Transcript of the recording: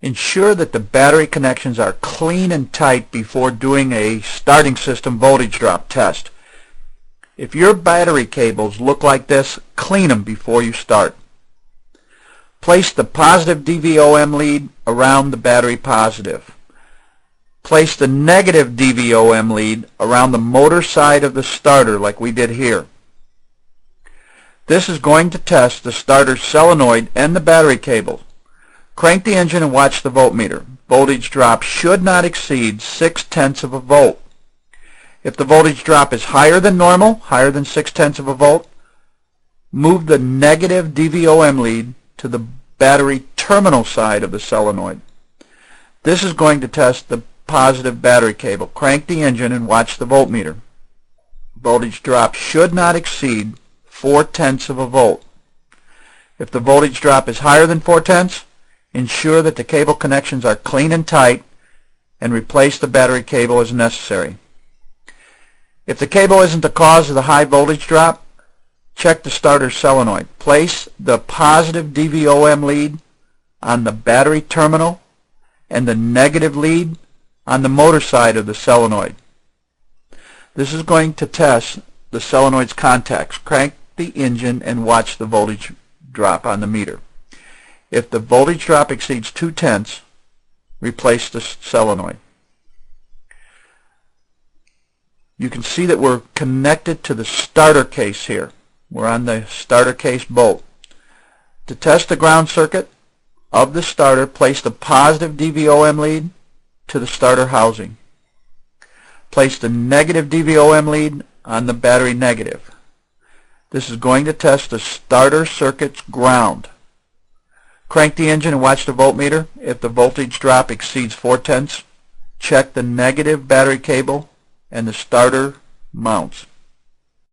Ensure that the battery connections are clean and tight before doing a starting system voltage drop test. If your battery cables look like this, clean them before you start. Place the positive DVOM lead around the battery positive. Place the negative DVOM lead around the motor side of the starter like we did here. This is going to test the starter solenoid and the battery cable. Crank the engine and watch the voltmeter. Voltage drop should not exceed 0.6 of a volt. If the voltage drop is higher than normal, higher than 0.6 of a volt, move the negative DVOM lead to the battery terminal side of the solenoid. This is going to test the positive battery cable. Crank the engine and watch the voltmeter. Voltage drop should not exceed 0.4 of a volt. If the voltage drop is higher than 0.4, ensure that the cable connections are clean and tight and replace the battery cable as necessary. If the cable isn't the cause of the high voltage drop, check the starter solenoid. Place the positive DVOM lead on the battery terminal and the negative lead on the motor side of the solenoid. This is going to test the solenoid's contacts. Crank the engine and watch the voltage drop on the meter. If the voltage drop exceeds 0.2, replace the solenoid. You can see that we're connected to the starter case here. We're on the starter case bolt. To test the ground circuit of the starter, place the positive DVOM lead to the starter housing. Place the negative DVOM lead on the battery negative. This is going to test the starter circuit's ground. Crank the engine and watch the voltmeter. If the voltage drop exceeds 0.4, check the negative battery cable and the starter mounts.